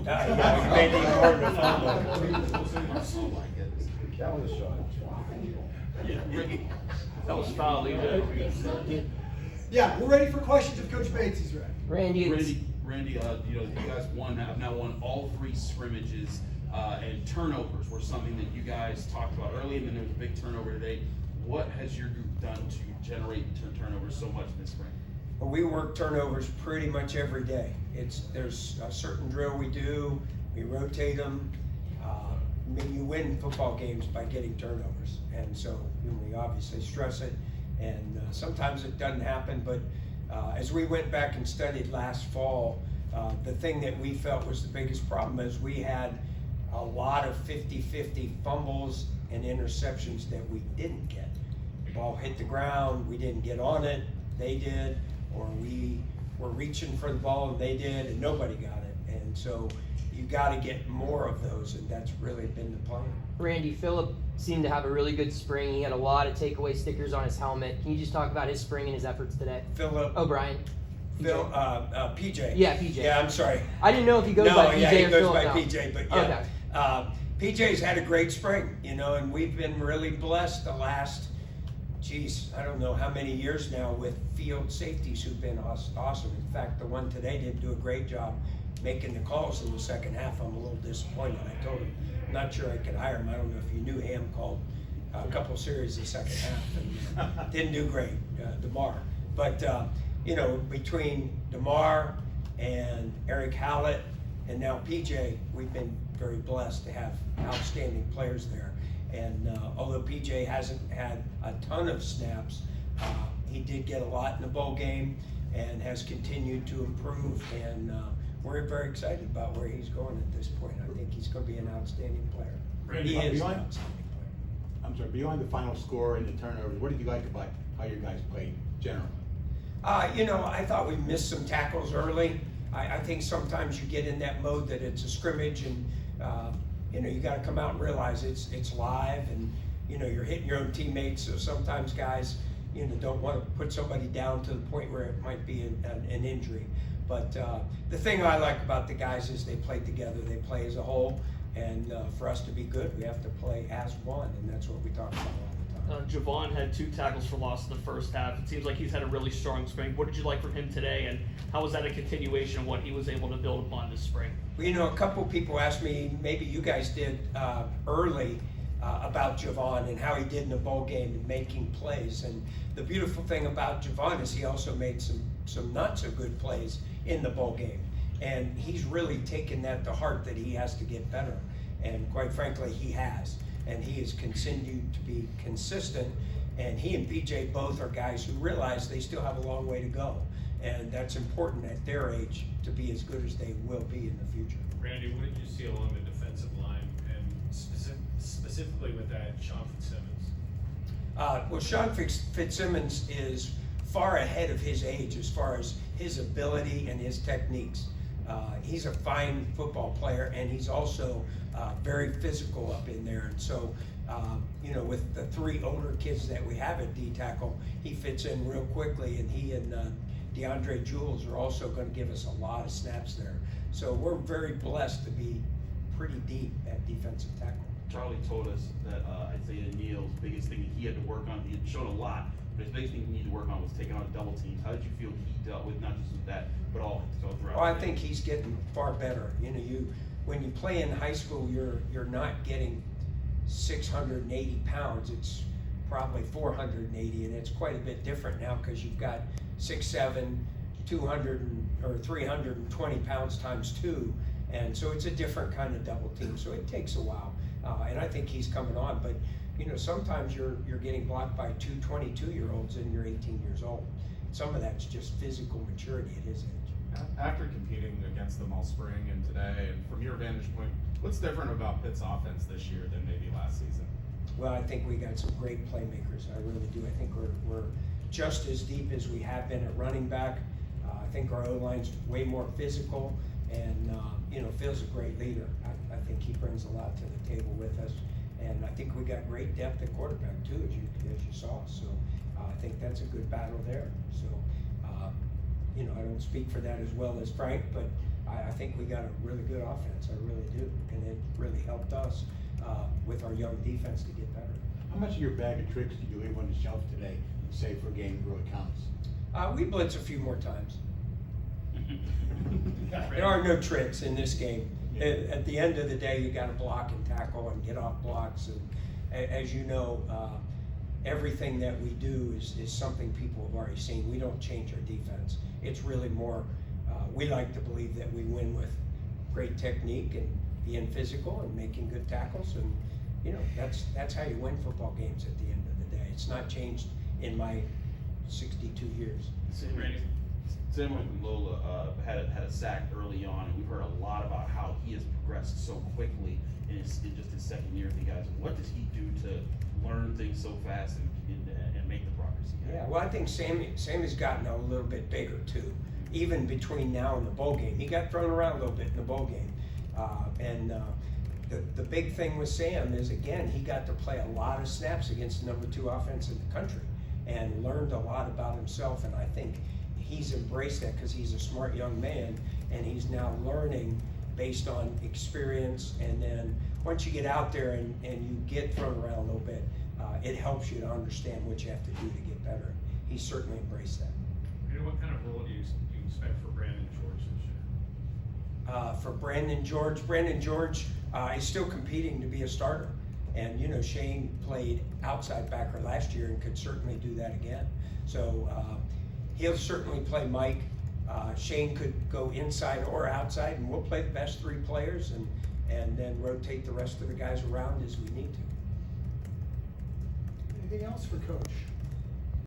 Yeah, we made it even more than a fumble. Oh my goodness. That was a shot. Yeah, Ricky, that was foul, Yeah, we're ready for questions if Coach Bates is ready. Randy, You guys have now won all 3 scrimmages, and turnovers were something that you guys talked about early, and then there was a big turnover today. What has your group done to generate turnovers so much this spring? Well, we work turnovers pretty much every day. There's a certain drill we do, we rotate them. I mean, you win football games by getting turnovers, and so we obviously stress it, and sometimes it doesn't happen, but as we went back and studied last fall, the thing that we felt was the biggest problem is we had a lot of 50-50 fumbles and interceptions that we didn't get. The ball hit the ground, we didn't get on it, they did, or we were reaching for the ball and they did, and nobody got it. And so you got to get more of those, and that's really been the plan. Randy, Phillip seemed to have a really good spring. He had a lot of takeaway stickers on his helmet. Can you just talk about his spring and his efforts today? Phillip. Oh, Brian. PJ. Yeah, PJ. Yeah, I'm sorry. I didn't know if he goes by PJ yeah, he or goes Phillip by now. PJ, but yeah. Okay. PJ's had a great spring, and we've been really blessed the last, I don't know how many years now with field safeties who've been awesome. In fact, the one today didn't do a great job making the calls in the second half. I'm a little disappointed. I told him, I'm not sure I could hire him. I don't know if you knew Ham called a couple series the second half and didn't do great, DeMar. But, between DeMar and Eric Hallett and now PJ, we've been very blessed to have outstanding players there. And although PJ hasn't had a ton of snaps, he did get a lot in the bowl game and has continued to improve. And we're very excited about where he's going at this point. I think he's going to be an outstanding player. Randy, He is an beyond- outstanding player. I'm sorry, beyond the final score and the turnovers, what did you like about how you guys played generally? I thought we missed some tackles early. I think sometimes you get in that mode that it's a scrimmage, and you got to come out and realize it's live, and you're hitting your own teammates. So sometimes guys don't want to put somebody down to the point where it might be an injury. But the thing I like about the guys is they play together. They play as a whole, and for us to be good, we have to play as one, and that's what we talk about all the time. Javon had 2 tackles for loss in the first half. It seems like he's had a really strong spring. What did you like from him today, and how was that a continuation of what he was able to build upon this spring? Well, a couple people asked me, maybe you guys did early, about Javon and how he did in the bowl game and making plays. And the beautiful thing about Javon is he also made some not so good plays in the bowl game. And he's really taken that to heart that he has to get better. And quite frankly, he has. And he has continued to be consistent. And he and PJ both are guys who realize they still have a long way to go. And that's important at their age to be as good as they will be in the future. Randy, what did you see along the defensive line, and specifically with that Sean Fitzsimmons? Sean Fitzsimmons is far ahead of his age as far as his ability and his techniques. He's a fine football player, and he's also very physical up in there. And so, with the 3 older kids that we have at D-tackle, he fits in real quickly, and he and DeAndre Jules are also going to give us a lot of snaps there. So we're very blessed to be pretty deep at defensive tackle. Charlie told us that Isaiah Neal's biggest thing that he had to work on, he had shown a lot, but his biggest thing he needed to work on was taking on double teams. How did you feel he dealt with not just with that, but all throughout? Well, I think he's getting far better. When you play in high school, you're not getting 680 pounds. It's probably 480, and it's quite a bit different now because you've got 6'7", 200 or 320 pounds times 2, and so it's a different kind of double team. So it takes a while, and I think he's coming on. But sometimes you're getting blocked by 2 22-year-olds and you're 18 years old. Some of that's just physical maturity at his age. After competing against them all spring and today, and from your vantage point, what's different about Pitt's offense this year than maybe last season? Well, I think we got some great playmakers. I really do. I think we're just as deep as we have been at running back. I think our O-line's way more physical, and Phil's a great leader. I think he brings a lot to the table with us, and I think we got great depth at quarterback too, as you saw. So I think that's a good battle there. So I don't speak for that as well as Frank, but I think we got a really good offense, I really do, and it really helped us with our young defense to get better. How much of your bag of tricks did you leave on the shelf today, say for a game that really counts? We blitz a few more times. There are no tricks in this game. At the end of the day, you got to block and tackle and get off blocks. And as you know, everything that we do is something people have already seen. We don't change our defense. It's really more, we like to believe that we win with great technique and being physical and making good tackles. And, you know, that's how you win football games at the end of the day. It's not changed in my 62 years. Same with Lola, had a sack early on, and we've heard a lot about how he has progressed so quickly in just his second year with you guys. What does he do to learn things so fast and make the progress he has? Yeah, well, I think Sammy's gotten a little bit bigger too, even between now and the bowl game. He got thrown around a little bit in the bowl game. The big thing with Sam is, again, he got to play a lot of snaps against the number 2 offense in the country and learned a lot about himself, and I think he's embraced that because he's a smart young man, and he's now learning based on experience. And then once you get out there and you get thrown around a little bit, it helps you to understand what you have to do to get better. He's certainly embraced that. And what kind of role do you expect for Brandon George this year? For Brandon George is still competing to be a starter. And, you know, Shane played outside backer last year and could certainly do that again. So he'll certainly play Mike. Shane could go inside or outside, and we'll play the best 3 players and then rotate the rest of the guys around as we need to. Anything else for Coach?